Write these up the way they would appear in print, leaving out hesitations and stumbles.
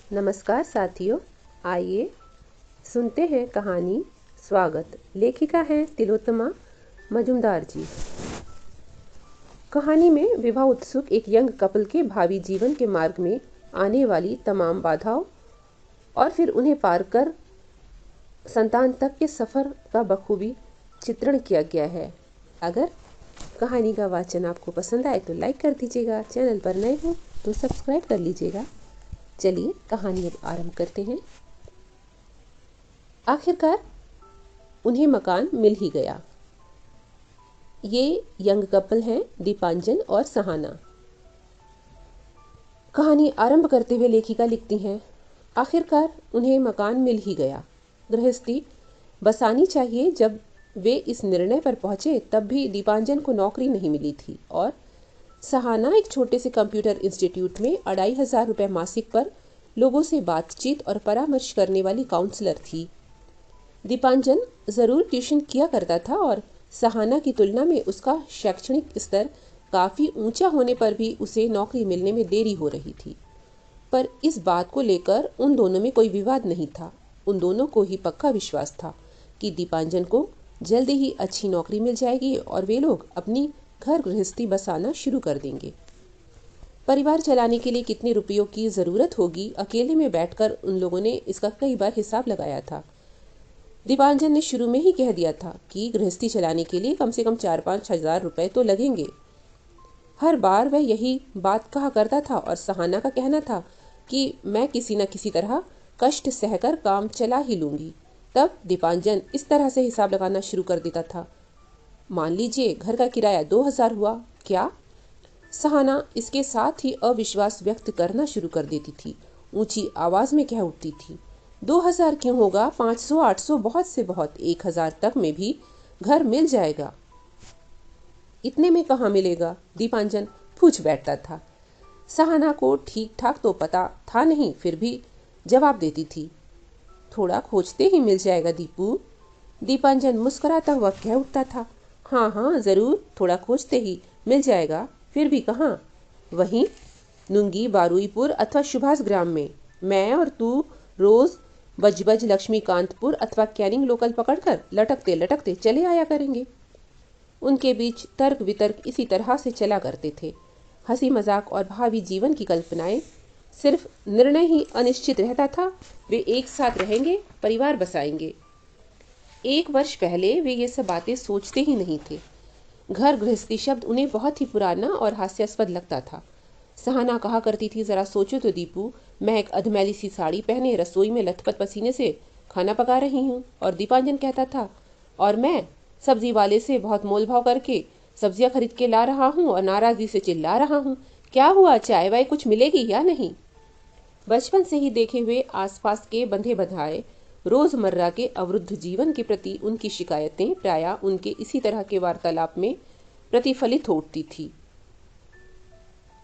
नमस्कार साथियों, आइए सुनते हैं कहानी। स्वागत। लेखिका हैं तिलोत्तमा मजुमदार जी। कहानी में विवाह उत्सुक एक यंग कपल के भावी जीवन के मार्ग में आने वाली तमाम बाधाओं और फिर उन्हें पार कर संतान तक के सफ़र का बखूबी चित्रण किया गया है। अगर कहानी का वाचन आपको पसंद आए तो लाइक कर दीजिएगा, चैनल पर नए हो तो सब्सक्राइब कर लीजिएगा। चलिए कहानी अब आरंभ करते हैं। आखिरकार उन्हें मकान मिल ही गया। ये यंग कपल हैं दीपांजन और सहाना। कहानी आरंभ करते हुए लेखिका लिखती हैं, आखिरकार उन्हें मकान मिल ही गया। गृहस्थी बसानी चाहिए। जब वे इस निर्णय पर पहुंचे तब भी दीपांजन को नौकरी नहीं मिली थी और सहाना एक छोटे से कंप्यूटर इंस्टीट्यूट में 2500 रुपये मासिक पर लोगों से बातचीत और परामर्श करने वाली काउंसलर थी। दीपांजन ज़रूर ट्यूशन किया करता था और सहाना की तुलना में उसका शैक्षणिक स्तर काफ़ी ऊंचा होने पर भी उसे नौकरी मिलने में देरी हो रही थी। पर इस बात को लेकर उन दोनों में कोई विवाद नहीं था। उन दोनों को ही पक्का विश्वास था कि दीपांजन को जल्दी ही अच्छी नौकरी मिल जाएगी और वे लोग अपनी घर गृहस्थी बसाना शुरू कर देंगे। परिवार चलाने के लिए कितने रुपयों की ज़रूरत होगी, अकेले में बैठकर उन लोगों ने इसका कई बार हिसाब लगाया था। दीपांजन ने शुरू में ही कह दिया था कि गृहस्थी चलाने के लिए कम से कम 4-5 हज़ार रुपये तो लगेंगे। हर बार वह यही बात कहा करता था और सहाना का कहना था कि मैं किसी न किसी तरह कष्ट सहकर काम चला ही लूँगी। तब दीपांजन इस तरह से हिसाब लगाना शुरू कर देता था, मान लीजिए घर का किराया 2000 हुआ, क्या? सहाना इसके साथ ही अविश्वास व्यक्त करना शुरू कर देती थी। ऊंची आवाज में कह उठती थी, 2000 क्यों होगा, 500-800 बहुत से बहुत, 1000 तक में भी घर मिल जाएगा। इतने में कहाँ मिलेगा? दीपांजन पूछ बैठता था। सहाना को ठीक ठाक तो पता था नहीं, फिर भी जवाब देती थी, थोड़ा खोजते ही मिल जाएगा दीपू। दीपांजन मुस्कुराता हुआ कह उठता था, हाँ हाँ ज़रूर, थोड़ा खोजते ही मिल जाएगा, फिर भी कहाँ? वहीं नुंगी बारुईपुर अथवा सुभाष ग्राम में। मैं और तू रोज बजबज लक्ष्मीकांतपुर अथवा कैनिंग लोकल पकड़कर लटकते लटकते चले आया करेंगे। उनके बीच तर्क वितर्क इसी तरह से चला करते थे। हंसी मजाक और भावी जीवन की कल्पनाएं। सिर्फ निर्णय ही अनिश्चित रहता था। वे एक साथ रहेंगे, परिवार बसाएंगे। 1 वर्ष पहले वे ये सब बातें सोचते ही नहीं थे। घर गृहस्थी शब्द उन्हें बहुत ही पुराना और हास्यास्पद लगता था। सहाना कहा करती थी, जरा सोचो तो दीपू, मैं एक अधमैली सी साड़ी पहने रसोई में लथपथ पसीने से खाना पका रही हूँ। और दीपांजन कहता था, और मैं सब्जी वाले से बहुत मोल भाव करके सब्जियां खरीद के ला रहा हूँ और नाराजगी से चिल्ला रहा हूँ, क्या हुआ, चाय वाय कुछ मिलेगी या नहीं? बचपन से ही देखे हुए आसपास के बंधे बधाए रोजमर्रा के अवरुद्ध जीवन के प्रति उनकी शिकायतें प्रायः उनके इसी तरह के वार्तालाप में प्रतिफलित होती थी।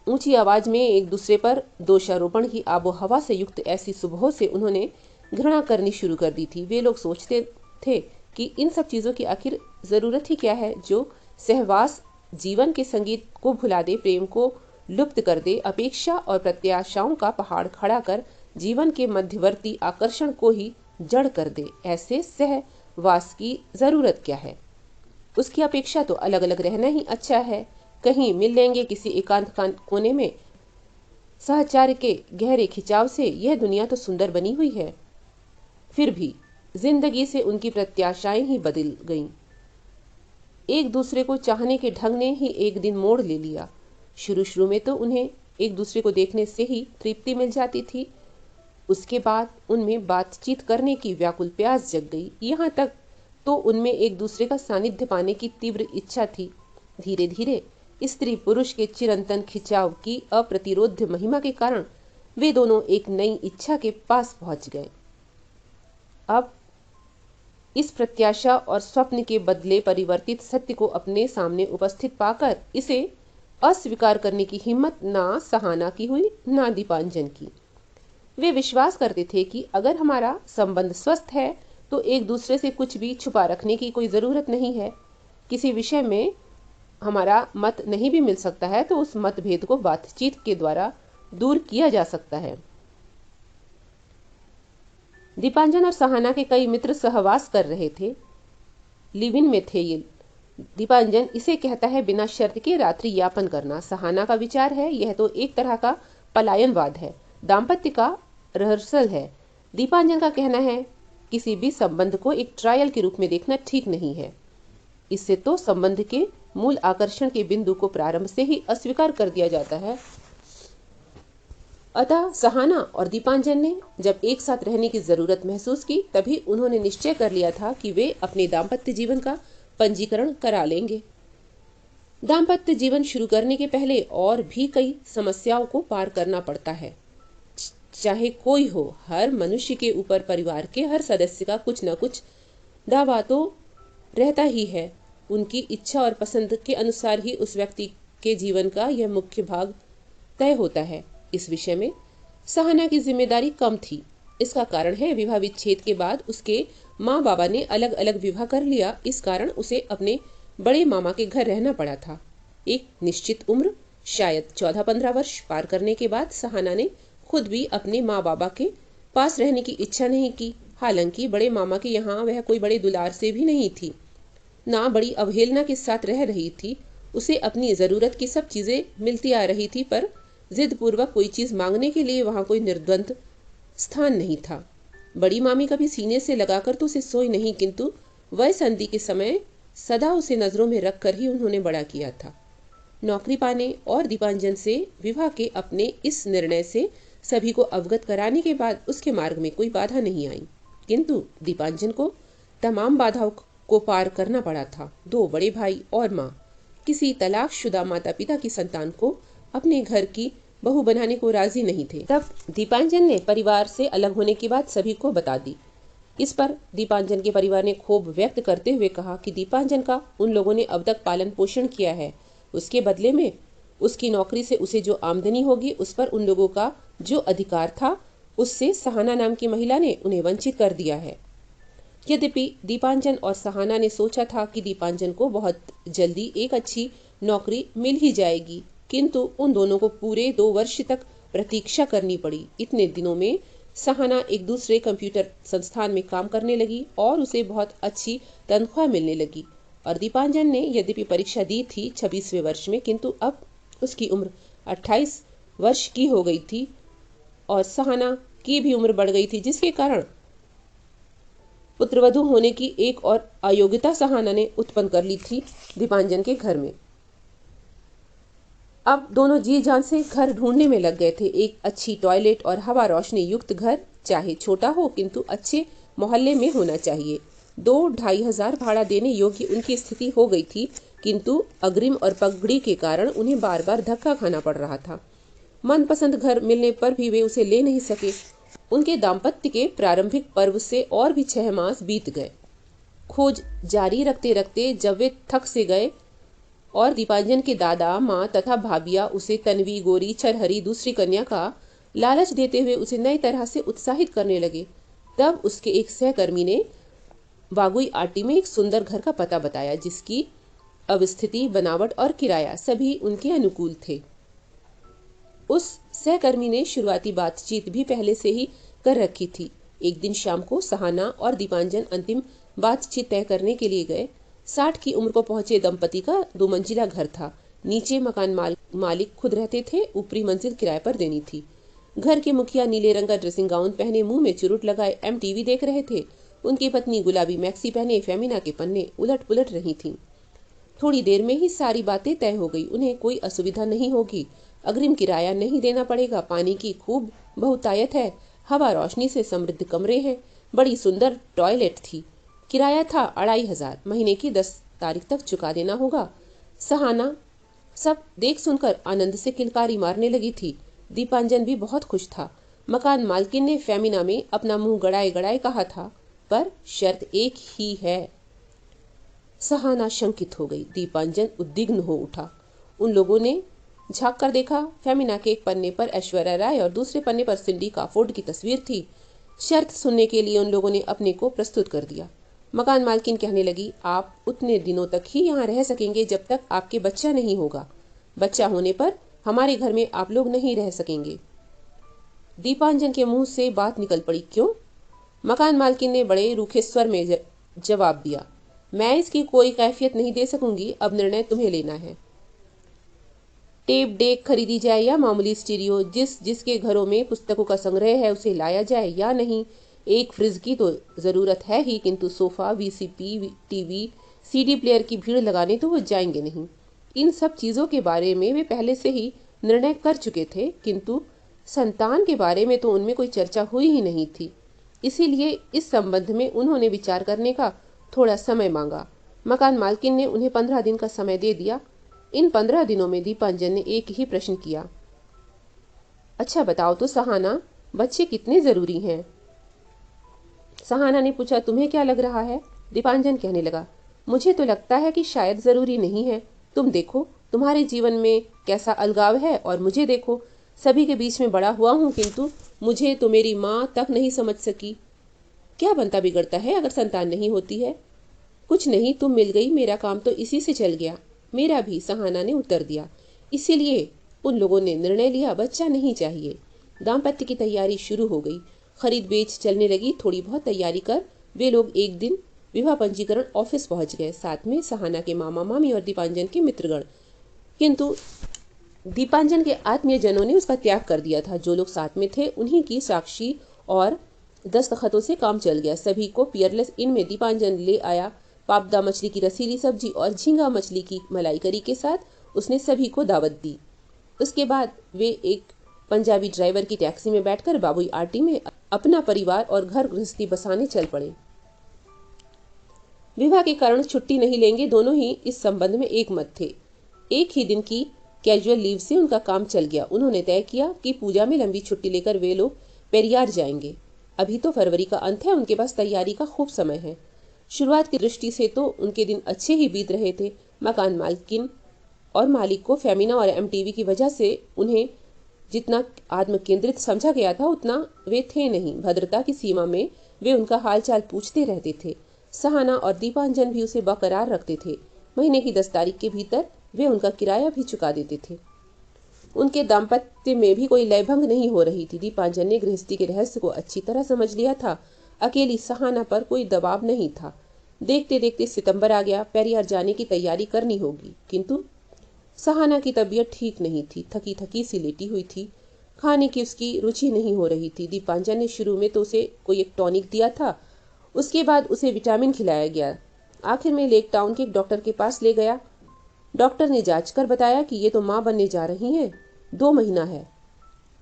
ऊंची आवाज में एक दूसरे पर दोषारोपण की आबोहवा से युक्त ऐसी सुबहों से उन्होंने घृणा करनी शुरू कर दी थी। वे लोग सोचते थे कि इन सब चीज़ों की आखिर ज़रूरत ही क्या है, जो सहवास जीवन के संगीत को भुला दे, प्रेम को लुप्त कर दे, अपेक्षा और प्रत्याशाओं का पहाड़ खड़ा कर जीवन के मध्यवर्ती आकर्षण को ही जड़ कर दे। ऐसे सहवास की ज़रूरत क्या है? उसकी अपेक्षा तो अलग अलग रहना ही अच्छा है। कहीं मिल लेंगे किसी एकांत कोने में, सहचार्य के गहरे खिंचाव से यह दुनिया तो सुंदर बनी हुई है। फिर भी जिंदगी से उनकी प्रत्याशाएं ही बदल गईं। एक दूसरे को चाहने के ढंग ने ही एक दिन मोड़ ले लिया। शुरू शुरू में तो उन्हें एक दूसरे को देखने से ही तृप्ति मिल जाती थी। उसके बाद उनमें बातचीत करने की व्याकुल प्यास जग गई। यहाँ तक तो उनमें एक दूसरे का सानिध्य पाने की तीव्र इच्छा थी। धीरे धीरे स्त्री पुरुष के चिरंतन खिंचाव की अप्रतिरोध्य महिमा के कारण वे दोनों एक नई इच्छा के पास पहुंच गए। अब इस प्रत्याशा और स्वप्न के बदले परिवर्तित सत्य को अपने सामने उपस्थित पाकर इसे अस्वीकार करने की हिम्मत ना सहाना की हुई ना दीपांजन की। वे विश्वास करते थे कि अगर हमारा संबंध स्वस्थ है तो एक दूसरे से कुछ भी छुपा रखने की कोई ज़रूरत नहीं है। किसी विषय में हमारा मत नहीं भी मिल सकता है तो उस मतभेद को बातचीत के द्वारा दूर किया जा सकता है। दीपांजन और सहाना के कई मित्र सहवास कर रहे थे, लिव इन में थे ये। दीपांजन इसे कहता है बिना शर्त के रात्रि यापन करना। सहाना का विचार है यह तो एक तरह का पलायनवाद है, दाम्पत्य का रिहर्सल है। दीपांजन का कहना है किसी भी संबंध को एक ट्रायल के रूप में देखना ठीक नहीं है। इससे तो संबंध के मूल आकर्षण के बिंदु को प्रारंभ से ही अस्वीकार कर दिया जाता है। अतः सहाना और दीपांजन ने जब एक साथ रहने की जरूरत महसूस की, तभी उन्होंने निश्चय कर लिया था कि वे अपने दाम्पत्य जीवन का पंजीकरण करा लेंगे। दाम्पत्य जीवन शुरू करने के पहले और भी कई समस्याओं को पार करना पड़ता है। चाहे कोई हो, हर मनुष्य के ऊपर परिवार के हर सदस्य का कुछ न कुछ दावा तो रहता ही है। उनकी इच्छा और पसंद के अनुसार ही उस व्यक्ति के जीवन का यह मुख्य भाग तय होता है। इस विषय में सहाना की जिम्मेदारी कम थी। इसका कारण है विवाह विच्छेद के बाद उसके माँ बाबा ने अलग अलग विवाह कर लिया। इस कारण उसे अपने बड़े मामा के घर रहना पड़ा था। एक निश्चित उम्र, शायद 14-15 वर्ष पार करने के बाद सहाना ने खुद भी अपने माँ बाबा के पास रहने की इच्छा नहीं की। हालांकि बड़े मामा के यहाँ वह कोई बड़े दुलार से भी नहीं थी, ना बड़ी अवहेलना के साथ रह रही थी। उसे अपनी जरूरत की सब चीजें मिलती आ रही थी, पर जिद पूर्वक कोई चीज मांगने के लिए वहां कोई निर्द्वंद स्थान नहीं था। बड़ी मामी कभी सीने से लगाकर तो उसे सोई नहीं, किंतु वह संधि के समय सदा उसे नजरों में रखकर ही उन्होंने बड़ा किया था। नौकरी पाने और दीपांजन से विवाह के अपने इस निर्णय से सभी को अवगत कराने के बाद उसके मार्ग में कोई बाधा नहीं आई, किंतु दीपांजन को तमाम बाधाओं को पार करना पड़ा था। 2 बड़े भाई और माँ किसी तलाकशुदा माता पिता की संतान को अपने घर की बहू बनाने को राजी नहीं थे। तब दीपांजन ने परिवार से अलग होने की बात सभी को बता दी। इस पर दीपांजन के परिवार ने क्षोभ व्यक्त करते हुए कहा कि दीपांजन का उन लोगों ने अब तक पालन पोषण किया है, उसके बदले में उसकी नौकरी से उसे जो आमदनी होगी उस पर उन लोगों का जो अधिकार था उससे सहाना नाम की महिला ने उन्हें वंचित कर दिया है। यद्यपि दीपांजन और सहाना ने सोचा था कि दीपांजन को बहुत जल्दी एक अच्छी नौकरी मिल ही जाएगी, किंतु उन दोनों को पूरे 2 वर्ष तक प्रतीक्षा करनी पड़ी। इतने दिनों में सहाना एक दूसरे कंप्यूटर संस्थान में काम करने लगी और उसे बहुत अच्छी तनख्वाह मिलने लगी। और दीपांजन ने यद्यपि परीक्षा दी थी 26वें वर्ष में, किंतु अब उसकी उम्र 28 वर्ष की हो गई थी और सहाना की भी उम्र बढ़ गई थी, जिसके कारण पुत्रवधू होने की एक और अयोग्यता सहाना ने उत्पन्न कर ली थी दीपांजन के घर में। अब दोनों जी जान से घर ढूंढने में लग गए थे। एक अच्छी टॉयलेट और हवा रोशनी युक्त घर, चाहे छोटा हो किंतु अच्छे मोहल्ले में होना चाहिए। 2-2.5 हजार भाड़ा देने योग्य उनकी स्थिति हो गई थी, किंतु अग्रिम और पगड़ी के कारण उन्हें बार बार धक्का खाना पड़ रहा था। मनपसंद घर मिलने पर भी वे उसे ले नहीं सके। उनके दाम्पत्य के प्रारंभिक पर्व से और भी 6 मास बीत गए। खोज जारी रखते रखते जब वे थक से गए और दीपांजन के दादा, माँ तथा भाभिया उसे तन्वी, गोरी, छरहरी दूसरी कन्या का लालच देते हुए उसे नई तरह से उत्साहित करने लगे, तब उसके एक सहकर्मी ने वागुई आटी में एक सुंदर घर का पता बताया, जिसकी अवस्थिति, बनावट और किराया सभी उनके अनुकूल थे। उस सहकर्मी ने शुरुआती बातचीत भी पहले से ही कर रखी थी। एक दिन शाम को सहाना और दीपांजन अंतिम बातचीत तय करने के लिए गए। 60 की उम्र को पहुंचे दंपति का 2 मंजिला घर था। नीचे मकान मालिक खुद रहते थे, ऊपरी मंजिल किराए पर देनी थी। घर के मुखिया नीले रंग का ड्रेसिंग गाउन पहने, मुंह में चुरुट लगाए MTV देख रहे थे। उनकी पत्नी गुलाबी मैक्सी पहने फेमिना के पन्ने उलट पुलट रही थीं। थोड़ी देर में ही सारी बातें तय हो गई। उन्हें कोई असुविधा नहीं होगी, अग्रिम किराया नहीं देना पड़ेगा, पानी की खूब बहुतायत है, हवा रोशनी से समृद्ध कमरे हैं, बड़ी सुंदर टॉयलेट थी। किराया था 2500, महीने की 10 तारीख तक चुका देना होगा। सहाना सब देख सुनकर आनंद से किलकारी मारने लगी थी। दीपांजन भी बहुत खुश था। मकान मालकिन ने फेमिना में अपना मुंह गड़ाए गड़ाए कहा था, पर शर्त एक ही है। सहाना शंकित हो गई। दीपांजन उद्विग्न हो उठा। उन लोगों ने झांक कर देखा। फेमिना के एक पन्ने पर ऐश्वर्या राय और दूसरे पन्ने पर सिंडी काफोर्ड की तस्वीर थी। शर्त सुनने के लिए उन लोगों ने अपने को प्रस्तुत कर दिया। मकान मालकिन कहने लगी, आप उतने दिनों तक ही यहाँ रह सकेंगे जब तक आपके बच्चा नहीं होगा। बच्चा होने पर हमारे घर में आप लोग नहीं रह सकेंगे। दीपांजन के मुंह से बात निकल पड़ी, क्यों? मकान मालकिन ने बड़े रूखे स्वर में जवाब दिया, मैं इसकी कोई कैफियत नहीं दे सकूंगी, अब निर्णय तुम्हें लेना है। टेप डेक खरीदी जाए या मामूली स्टीरियो, जिसके घरों में पुस्तकों का संग्रह है उसे लाया जाए या नहीं। एक फ्रिज की तो ज़रूरत है ही, किंतु sofa, VCP, TV, CD player की भीड़ लगाने तो वो जाएंगे नहीं। इन सब चीज़ों के बारे में वे पहले से ही निर्णय कर चुके थे, किंतु संतान के बारे में तो उनमें कोई चर्चा हुई ही नहीं थी। इसीलिए इस संबंध में उन्होंने विचार करने का थोड़ा समय मांगा। मकान मालकिन ने उन्हें 15 दिन का समय दे दिया। इन 15 दिनों में दीपांजन ने एक ही प्रश्न किया, अच्छा बताओ तो सहाना, बच्चे कितने ज़रूरी हैं? सहाना ने पूछा, तुम्हें क्या लग रहा है? दीपांजन कहने लगा, मुझे तो लगता है कि शायद ज़रूरी नहीं है। तुम देखो तुम्हारे जीवन में कैसा अलगाव है, और मुझे देखो, सभी के बीच में बड़ा हुआ हूँ, किंतु मुझे तो मेरी माँ तक नहीं समझ सकी। क्या बनता बिगड़ता है अगर संतान नहीं होती है? कुछ नहीं, तुम मिल गई, मेरा काम तो इसी से चल गया। मेरा भी, सहाना ने उत्तर दिया। इसीलिए उन लोगों ने निर्णय लिया, बच्चा नहीं चाहिए। दाम्पत्य की तैयारी शुरू हो गई। खरीद बेच चलने लगी। थोड़ी बहुत तैयारी कर वे लोग एक दिन विवाह पंजीकरण ऑफिस पहुंच गए, साथ में सहाना के मामा मामी और दीपांजन के मित्रगण। किंतु दीपांजन के आत्मीयजनों ने उसका त्याग कर दिया था। जो लोग साथ में थे उन्हीं की साक्षी और दस्तखतों से काम चल गया। सभी को पियरलेस इन में दीपांजन ले आया। पापदा मछली की रसीली सब्जी और झींगा मछली की मलाई करी के साथ उसने सभी को दावत दी। उसके बाद वे एक पंजाबी ड्राइवर की टैक्सी में बैठकर बाबुई आटी में अपना परिवार और घर गृहस्थी बसाने चल पड़े। विवाह के कारण छुट्टी नहीं लेंगे, दोनों ही इस संबंध में एक मत थे। एक ही दिन की कैजुअल लीव से उनका काम चल गया। उन्होंने तय किया कि पूजा में लंबी छुट्टी लेकर वे लोग पेरियार जाएंगे। अभी तो फरवरी का अंत है, उनके पास तैयारी का खूब समय है। शुरुआत की दृष्टि से तो उनके दिन अच्छे ही बीत रहे थे। मकान मालकिन और मालिक को फेमिना और एमटीवी की वजह से उन्हें जितना आत्म केंद्रित समझा गया था उतना वे थे नहीं। भद्रता की सीमा में वे उनका हालचाल पूछते रहते थे। सहाना और दीपांजन भी उसे बरकरार रखते थे। महीने की 10 तारीख के भीतर वे उनका किराया भी चुका देते थे। उनके दाम्पत्य में भी कोई लयभंग नहीं हो रही थी। दीपांजन ने गृहस्थी के रहस्य को अच्छी तरह समझ लिया था। अकेली सहाना पर कोई दबाव नहीं था। देखते देखते सितंबर आ गया। पेरियार जाने की तैयारी करनी होगी, किंतु सहाना की तबीयत ठीक नहीं थी। थकी थकी सी लेटी हुई थी। खाने की उसकी रुचि नहीं हो रही थी। दीपांजन ने शुरू में तो उसे कोई एक टॉनिक दिया था, उसके बाद उसे विटामिन खिलाया गया। आखिर में लेक टाउन के एक डॉक्टर के पास ले गया। डॉक्टर ने जांच कर बताया कि ये तो माँ बनने जा रही हैं, 2 महीना है।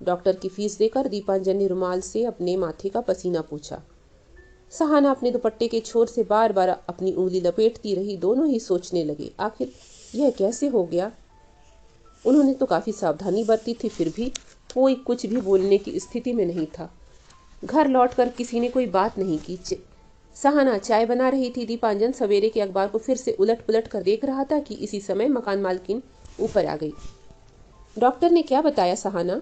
डॉक्टर की फीस देकर दीपांजन ने रुमाल से अपने माथे का पसीना पूछा। सहाना अपने दुपट्टे के छोर से बार बार अपनी उंगली लपेटती रही। दोनों ही सोचने लगे, आखिर यह कैसे हो गया। उन्होंने तो काफ़ी सावधानी बरती थी, फिर भी कोई कुछ भी बोलने की स्थिति में नहीं था। घर लौटकर किसी ने कोई बात नहीं की। सहाना चाय बना रही थी। दीपांजन सवेरे के अखबार को फिर से उलट पुलट कर देख रहा था कि इसी समय मकान मालकिन ऊपर आ गई। डॉक्टर ने क्या बताया सहाना?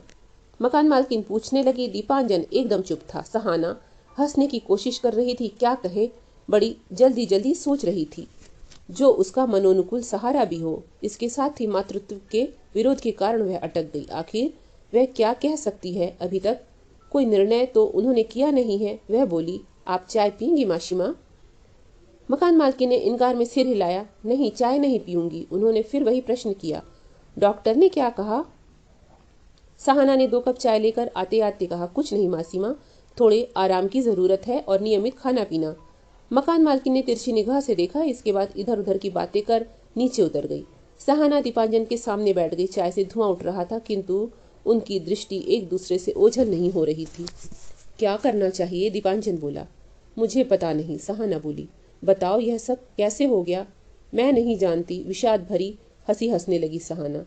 मकान मालकिन पूछने लगी। दीपांजन एकदम चुप था। सहाना हंसने की कोशिश कर रही थी, क्या कहे, बड़ी जल्दी जल्दी सोच रही थी। जो उसका मनोनुकूल सहारा भी हो। इसके साथ ही मातृत्व के विरोध के कारण वह अटक गई। आखिर वह क्या कह सकती है? अभी तक कोई निर्णय तो उन्होंने किया नहीं है। वह बोली, आप चाय पियेंगी माशिमा? मकान मालकिन ने इनकार में सिर हिलाया। नहीं, चाय नहीं पीऊंगी। उन्होंने फिर वही प्रश्न किया, डॉक्टर ने क्या कहा? सहाना ने 2 कप चाय लेकर आते आते कहा, कुछ नहीं मासीमा, थोड़े आराम की ज़रूरत है और नियमित खाना पीना। मकान मालकिन ने तिरछी निगाह से देखा। इसके बाद इधर उधर की बातें कर नीचे उतर गई। सहाना दीपांजन के सामने बैठ गई। चाय से धुआं उठ रहा था, किंतु उनकी दृष्टि एक दूसरे से ओझल नहीं हो रही थी। क्या करना चाहिए? दीपांजन बोला। मुझे पता नहीं, सहाना बोली। बताओ, यह सब कैसे हो गया? मैं नहीं जानती, विषाद भरी हंसी हंसने लगी सहाना।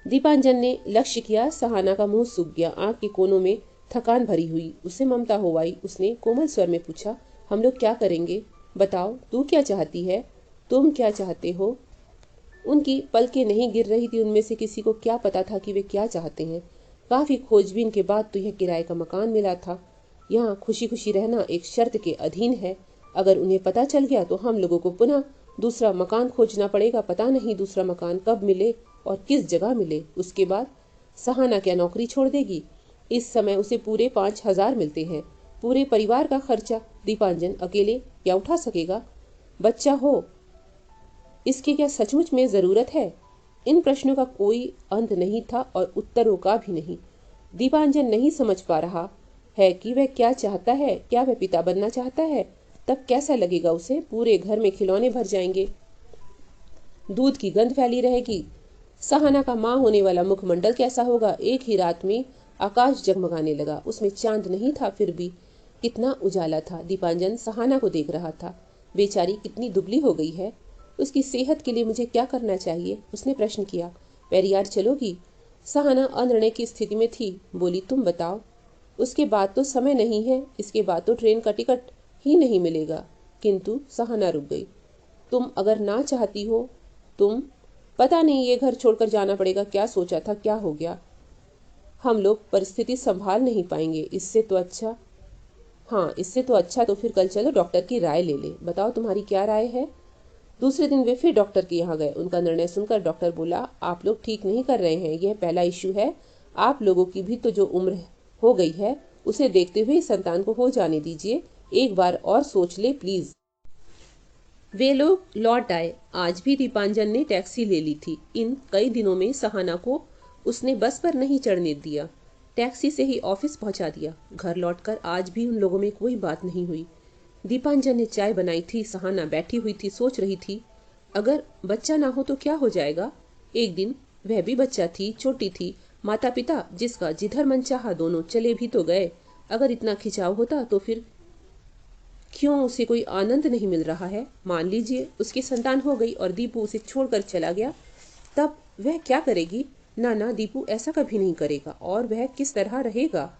दीपांजन ने लक्ष्य किया। सहाना का मुंह सूख गया, आंख के कोनों में थकान भरी हुई। उसे ममता हो आई। उसने कोमल स्वर में पूछा, हम लोग क्या करेंगे? बताओ, तू क्या चाहती है? तुम क्या चाहते हो? उनकी पलकें नहीं गिर रही थी। उनमें से किसी को क्या पता था कि वे क्या चाहते हैं। काफ़ी खोजबीन के बाद तो यह किराए का मकान मिला था। यहाँ खुशी खुशी रहना एक शर्त के अधीन है। अगर उन्हें पता चल गया तो हम लोगों को पुनः दूसरा मकान खोजना पड़ेगा। पता नहीं दूसरा मकान कब मिले और किस जगह मिले। उसके बाद सहाना क्या नौकरी छोड़ देगी? इस समय उसे पूरे 5,000 मिलते हैं। पूरे परिवार का खर्चा दीपांजन अकेले क्या उठा सकेगा? बच्चा हो, इसकी क्या सचमुच में जरूरत है? इन प्रश्नों का कोई अंत नहीं था और उत्तरों का भी नहीं। दीपांजन नहीं समझ पा रहा है कि वह क्या चाहता है। क्या वह पिता बनना चाहता है? तब कैसा लगेगा उसे? पूरे घर में खिलौने भर जाएंगे, दूध की गंध फैली रहेगी। सहाना का माँ होने वाला मुखमंडल कैसा होगा? एक ही रात में आकाश जगमगाने लगा। उसमें चांद नहीं था, फिर भी कितना उजाला था। दीपांजन सहाना को देख रहा था। बेचारी कितनी दुबली हो गई है। उसकी सेहत के लिए मुझे क्या करना चाहिए? उसने प्रश्न किया। पेरियार चलोगी? सहाना अनिर्णय की स्थिति में थी। बोली, तुम बताओ। उसके बाद तो समय नहीं है, इसके बाद तो ट्रेन का टिकट ही नहीं मिलेगा। किंतु सहाना रुक गई। तुम अगर ना चाहती हो, तुम पता नहीं ये घर छोड़कर जाना पड़ेगा। क्या सोचा था? क्या हो गया? हम लोग परिस्थिति संभाल नहीं पाएंगे। इससे तो अच्छा, हाँ इससे तो अच्छा तो फिर कल चलो डॉक्टर की राय ले ले। बताओ तुम्हारी क्या राय है? दूसरे दिन वे फिर डॉक्टर के यहाँ गए। उनका निर्णय सुनकर डॉक्टर बोला, आप लोग ठीक नहीं कर रहे हैं। यह पहला इश्यू है। आप लोगों की भी तो जो उम्र हो गई है, उसे देखते हुए संतान को हो जाने दीजिए। एक बार और सोच ले प्लीज। वे लोग लौट आए। आज भी दीपांजन ने टैक्सी ले ली थी। इन कई दिनों में सहाना को उसने बस पर नहीं चढ़ने दिया, टैक्सी से ही ऑफिस पहुंचा दिया। घर लौटकर आज भी उन लोगों में कोई बात नहीं हुई। दीपांजन ने चाय बनाई थी। सहाना बैठी हुई थी, सोच रही थी, अगर बच्चा ना हो तो क्या हो जाएगा? एक दिन वह भी बच्चा थी, छोटी थी। माता पिता जिसका जिधर मन चाहा दोनों चले भी तो गए। अगर इतना खिंचाव होता तो फिर क्यों उसे कोई आनंद नहीं मिल रहा है? मान लीजिए उसकी संतान हो गई और दीपू उसे छोड़कर चला गया, तब वह क्या करेगी? ना ना, दीपू ऐसा कभी नहीं करेगा। और वह किस तरह रहेगा?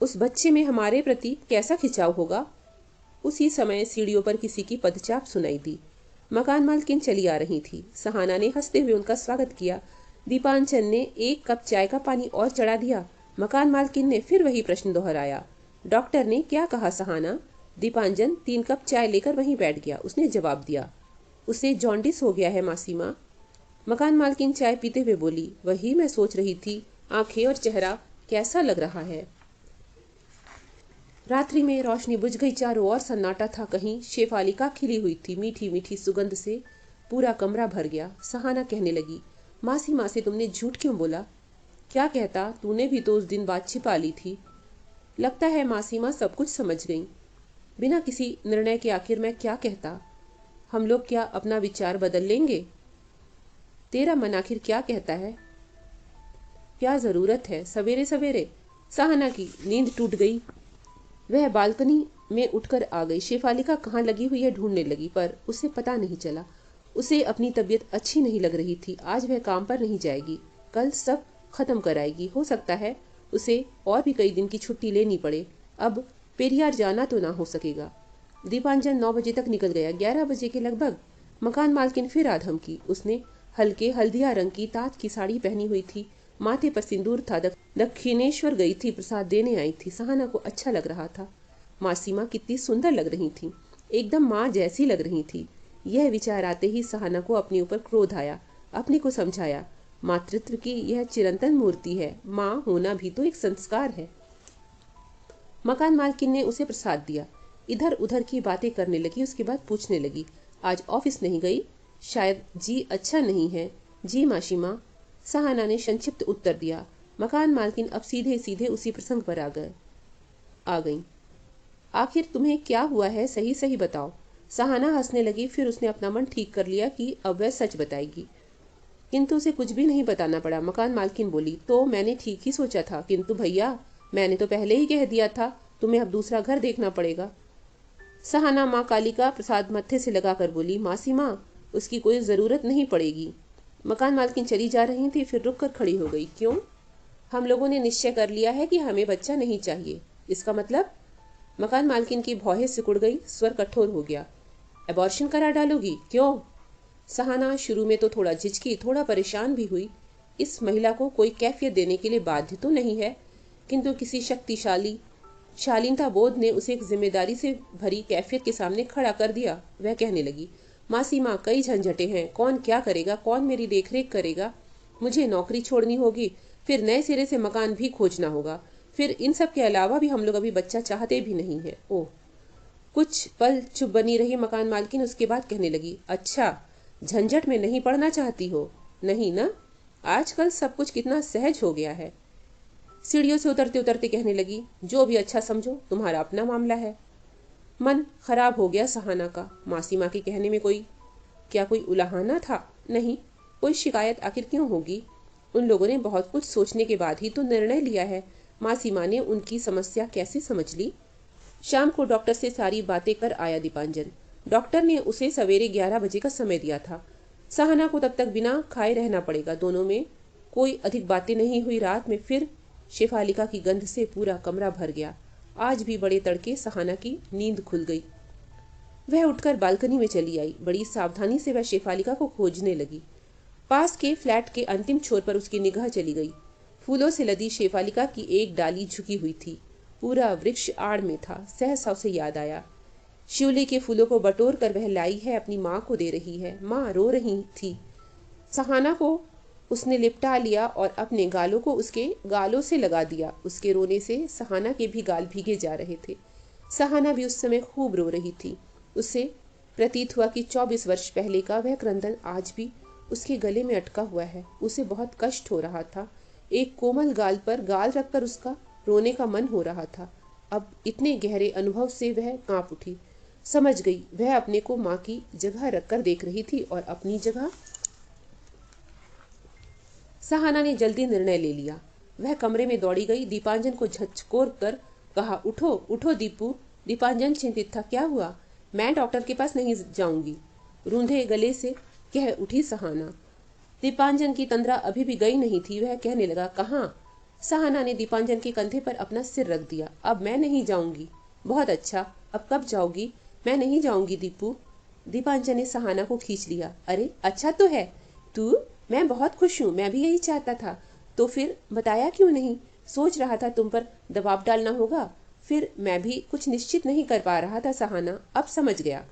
उस बच्चे में हमारे प्रति कैसा खिंचाव होगा? उसी समय सीढ़ियों पर किसी की पदचाप सुनाई दी। मकान मालकिन चली आ रही थी। सहाना ने हंसते हुए उनका स्वागत किया। दीपांजन ने एक कप चाय का पानी और चढ़ा दिया। मकान मालकिन ने फिर वही प्रश्न दोहराया। डॉक्टर ने क्या कहा सहाना? दीपांजन 3 कप चाय लेकर वहीं बैठ गया। उसने जवाब दिया, उसे जॉन्डिस हो गया है मासी माँ। मकान मालकिन चाय पीते हुए बोली, वही मैं सोच रही थी। आंखें और चेहरा कैसा लग रहा है? रात्रि में रोशनी बुझ गई। चारों ओर सन्नाटा था। कहीं शेफालिका खिली हुई थी। मीठी मीठी सुगंध से पूरा कमरा भर गया। सहाना कहने लगी, मासी माँ से तुमने झूठ क्यों बोला? क्या कहता? तूने भी तो उस दिन बात छिपा ली थी। लगता है मासी माँ सब कुछ समझ गई। बिना किसी निर्णय के आखिर मैं क्या कहता? हम लोग क्या अपना विचार बदल लेंगे? तेरा मन आखिर क्या कहता है? क्या जरूरत है सवेरे सवेरे? सहाना की नींद टूट गई। वह बालकनी में उठकर आ गई। शेफालिका कहाँ लगी हुई है ढूंढने लगी, पर उसे पता नहीं चला। उसे अपनी तबीयत अच्छी नहीं लग रही थी। आज वह काम पर नहीं जाएगी, कल सब खत्म कराएगी। हो सकता है उसे और भी कई दिन की छुट्टी लेनी पड़े। अब पेरियार जाना तो ना हो सकेगा। दीपांजन 9 बजे तक निकल गया। 11 बजे के लगभग मकान मालकिन फिर आ धमकी। उसने हल्के हल्दिया रंग की तात की साड़ी पहनी हुई थी। माथे पर सिंदूर था। दक्षिणेश्वर गई थी, प्रसाद देने आई थी। सहाना को अच्छा लग रहा था। मासी माँ कितनी सुंदर लग रही थी, एकदम माँ जैसी लग रही थी। यह विचार आते ही सहाना को अपने ऊपर क्रोध आया। अपने को समझाया, मातृत्व की यह चिरंतन मूर्ति है। माँ होना भी तो एक संस्कार है। मकान मालकिन ने उसे प्रसाद दिया। इधर उधर की बातें करने लगी। उसके बाद पूछने लगी, आज ऑफिस नहीं गई? शायद जी अच्छा नहीं है। जी मासी माँ, सहाना ने संक्षिप्त उत्तर दिया। मकान मालकिन अब सीधे सीधे उसी प्रसंग पर आ गई। आखिर तुम्हें क्या हुआ है? सही सही बताओ। सहाना हंसने लगी। फिर उसने अपना मन ठीक कर लिया कि अब वह सच बताएगी, किंतु उसे कुछ भी नहीं बताना पड़ा। मकान मालकिन बोली, तो मैंने ठीक ही सोचा था। किंतु भैया, मैंने तो पहले ही कह दिया था, तुम्हें अब दूसरा घर देखना पड़ेगा। सहाना माँ काली का प्रसाद मत्थे से लगाकर बोली, मासी माँ, उसकी कोई जरूरत नहीं पड़ेगी। मकान मालकिन चली जा रही थी, फिर रुक कर खड़ी हो गई। क्यों? हम लोगों ने निश्चय कर लिया है कि हमें बच्चा नहीं चाहिए। इसका मतलब? मकान मालकिन की भौहें सिकुड़ गई, स्वर कठोर हो गया। एबॉर्शन करा डालोगी? क्यों? सहाना शुरू में तो थोड़ा झिझकी, थोड़ा परेशान भी हुई। इस महिला को कोई कैफियत देने के लिए बाध्य तो नहीं है, किंतु किसी शक्तिशाली शालीनता बोध ने उसे एक जिम्मेदारी से भरी कैफियत के सामने खड़ा कर दिया। वह कहने लगी, मासी माँ, कई झंझटें हैं। कौन क्या करेगा? कौन मेरी देखरेख करेगा? मुझे नौकरी छोड़नी होगी, फिर नए सिरे से मकान भी खोजना होगा। फिर इन सब के अलावा भी हम लोग अभी बच्चा चाहते भी नहीं है। ओह। कुछ पल चुप बनी रही मकान मालकिन, उसके बाद कहने लगी, अच्छा, झंझट में नहीं पड़ना चाहती हो? नहीं ना, आजकल सब कुछ कितना सहज हो गया है। सीढ़ियों से उतरते उतरते कहने लगी, जो भी अच्छा समझो, तुम्हारा अपना मामला है। मन खराब हो गया सहाना का। मासी माँ के कहने में कोई उलाहना था? नहीं, कोई शिकायत आखिर क्यों होगी? उन लोगों ने बहुत कुछ सोचने के बाद ही तो निर्णय लिया है। मासी माँ ने उनकी समस्या कैसे समझ ली? शाम को डॉक्टर से सारी बातें कर आया दीपांजन। डॉक्टर ने उसे सवेरे 11 बजे का समय दिया था। सहाना को तब तक बिना खाए रहना पड़ेगा। दोनों में कोई अधिक बातें नहीं हुई। रात में फिर शेफालिका की गंध से पूरा कमरा भर गया। आज भी बड़े तड़के सहाना की नींद खुल गई। वह उठकर बालकनी में चली आई। बड़ी सावधानी से वह शेफालिका को खोजने लगी। पास के फ्लैट के अंतिम छोर पर उसकी निगाह चली गई। फूलों से लदी शेफालिका की एक डाली झुकी हुई थी। पूरा वृक्ष आड़ में था। सहसा उसे याद आया, शिवली के फूलों को बटोर कर वह लाई है, अपनी माँ को दे रही है। माँ रो रही थी। सहाना को उसने लिपटा लिया और अपने गालों को उसके गालों से लगा दिया। उसके रोने से सहाना के भी गाल भीगे जा रहे थे। सहाना भी उस समय खूब रो रही थी। उसे प्रतीत हुआ कि 24 वर्ष पहले का वह क्रंदन आज भी उसके गले में अटका हुआ है। उसे बहुत कष्ट हो रहा था। एक कोमल गाल पर गाल रखकर उसका रोने का मन हो रहा था। अब इतने गहरे अनुभव से वह कांप उठी। समझ गई, वह अपने को माँ की जगह रखकर देख रही थी और अपनी जगह। सहाना ने जल्दी निर्णय ले लिया। वह कमरे में दौड़ी गई। दीपांजन को झकझोर कर कहा, उठो उठो दीपू। दीपांजन चिंतित था। क्या हुआ? मैं डॉक्टर के पास नहीं जाऊंगी, रूंधे गले से कह उठी सहाना। दीपांजन की तंद्रा अभी भी गई नहीं थी। वह कहने लगा, कहाँ? सहाना ने दीपांजन के कंधे पर अपना सिर रख दिया। अब मैं नहीं जाऊंगी। बहुत अच्छा, अब कब जाओगी? मैं नहीं जाऊंगी दीपू। दीपांजन ने सहाना को खींच लिया। अरे अच्छा तो है तू, मैं बहुत खुश हूँ, मैं भी यही चाहता था। तो फिर बताया क्यों नहीं? सोच रहा था तुम पर दबाव डालना होगा। फिर मैं भी कुछ निश्चित नहीं कर पा रहा था सहाना। अब समझ गया।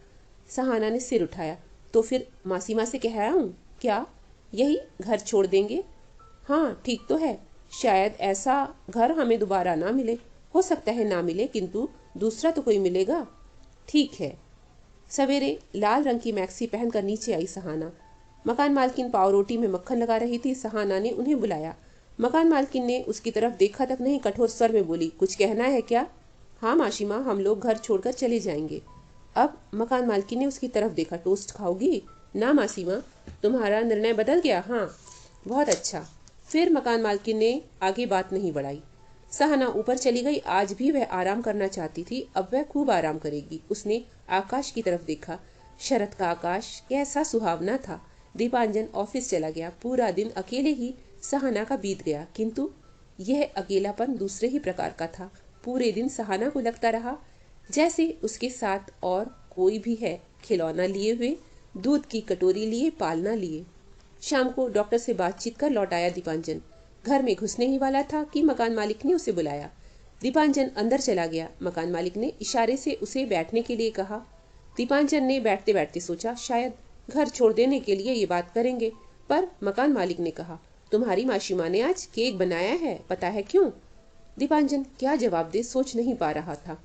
सहाना ने सिर उठाया। तो फिर मासी माँ से कह आऊं? क्या यही घर छोड़ देंगे? हाँ ठीक तो है। शायद ऐसा घर हमें दोबारा ना मिले। हो सकता है ना मिले, किंतु दूसरा तो कोई मिलेगा। ठीक है। सवेरे लाल रंग की मैक्सी पहनकर नीचे आई सहाना। मकान मालकिन पाव रोटी में मक्खन लगा रही थी। सहाना ने उन्हें बुलाया। मकान मालकिन ने उसकी तरफ देखा तक नहीं, कठोर स्वर में बोली, कुछ कहना है क्या? हाँ मासी माँ, हम लोग घर छोड़कर चले जाएंगे। अब मकान मालकिन ने उसकी तरफ देखा। टोस्ट खाओगी? ना मासी माँ। तुम्हारा निर्णय बदल गया? हाँ। बहुत अच्छा। फिर मकान मालकिन ने आगे बात नहीं बढ़ाई। सहाना ऊपर चली गई। आज भी वह आराम करना चाहती थी। अब वह खूब आराम करेगी। उसने आकाश की तरफ देखा। शरत का आकाश कैसा सुहावना था। दीपांजन ऑफिस चला गया। पूरा दिन अकेले ही सहाना का बीत गया, किंतु यह अकेलापन दूसरे ही प्रकार का था। पूरे दिन सहाना को लगता रहा जैसे उसके साथ और कोई भी है, खिलौना लिए हुए, दूध की कटोरी लिए, पालना लिए। शाम को डॉक्टर से बातचीत कर लौट आया दीपांजन। घर में घुसने ही वाला था कि मकान मालिक ने उसे बुलाया। दीपांजन अंदर चला गया। मकान मालिक ने इशारे से उसे बैठने के लिए कहा। दीपांजन ने बैठते बैठते सोचा, शायद घर छोड़ देने के लिए ये बात करेंगे, पर मकान मालिक ने कहा, तुम्हारी मासी माँ ने आज केक बनाया है, पता है क्यों? दीपांजन क्या जवाब दे, सोच नहीं पा रहा था।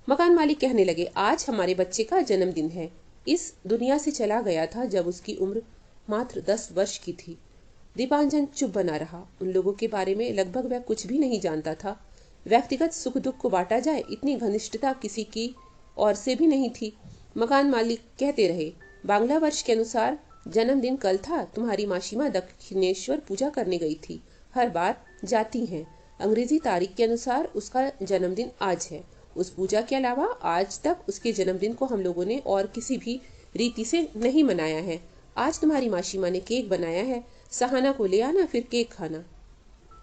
मकान मालिक कहने लगे, आज हमारे बच्चे का जन्मदिन है। इस दुनिया से चला गया था जब उसकी उम्र मात्र 10 वर्ष की थी। दीपांजन चुप बना रहा। उन लोगों के बारे में लगभग वह कुछ भी नहीं जानता था। व्यक्तिगत सुख दुख को बांटा जाए, इतनी घनिष्ठता किसी की और से भी नहीं थी। मकान मालिक कहते रहे, बांग्ला वर्ष के अनुसार जन्मदिन कल था। तुम्हारी मासी माँ दक्षिणेश्वर पूजा करने गई थी, हर बार जाती हैं। अंग्रेजी तारीख के अनुसार उसका जन्मदिन आज है। उस पूजा के अलावा आज तक उसके जन्मदिन को हम लोगों ने और किसी भी रीति से नहीं मनाया है। आज तुम्हारी मासी माँ ने केक बनाया है, सहाना को ले आना, फिर केक खाना।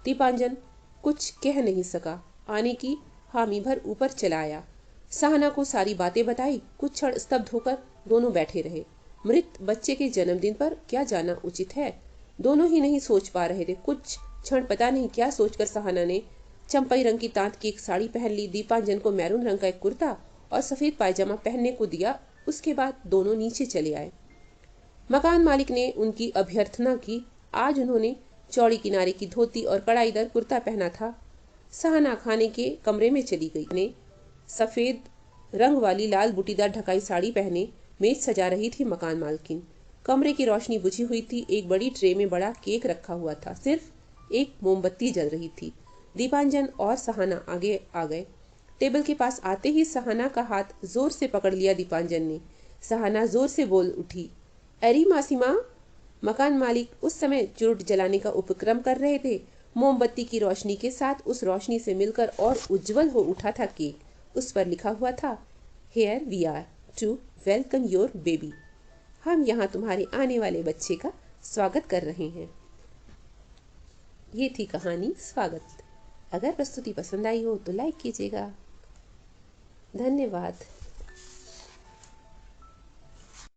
दीपांजन कुछ कह नहीं सका। आने की हामी भर ऊपर चला आया। सहाना को सारी बातें बताई। कुछ क्षण स्तब्ध होकर दोनों बैठे रहे। मृत बच्चे के जन्मदिन पर क्या जाना उचित है? दोनों ही नहीं सोच पा रहे थे। कुछ क्षण पता नहीं क्या सोचकर सहाना ने चंपई रंग की तांत की एक साड़ी पहन ली। दीपांजन को मैरून रंग का एक कुर्ता और सफेद पायजामा पहनने को दिया। उसके बाद दोनों नीचे चले आए। मकान मालिक ने उनकी अभ्यर्थना की। आज उन्होंने चौड़ी किनारे की धोती और कढ़ाईदार कुर्ता पहना था। सहाना खाने के कमरे में चली गई ने सफ़ेद रंग वाली लाल बूटीदार ढकाई साड़ी पहने मेज सजा रही थी मकान मालकिन। कमरे की रोशनी बुझी हुई थी। एक बड़ी ट्रे में बड़ा केक रखा हुआ था। सिर्फ एक मोमबत्ती जल रही थी। दीपांजन और सहाना आगे आ गए। टेबल के पास आते ही सहाना का हाथ जोर से पकड़ लिया दीपांजन ने। सहाना जोर से बोल उठी, अरे मासीमा। मकान मालिक उस समय चुरुट जलाने का उपक्रम कर रहे थे। मोमबत्ती की रोशनी के साथ उस रोशनी से मिलकर और उज्जवल हो उठा था केक। उस पर लिखा हुआ था, here we are to welcome your baby. हम यहाँ तुम्हारे आने वाले बच्चे का स्वागत कर रहे हैं। ये थी कहानी स्वागत। अगर प्रस्तुति पसंद आई हो तो लाइक कीजिएगा। धन्यवाद।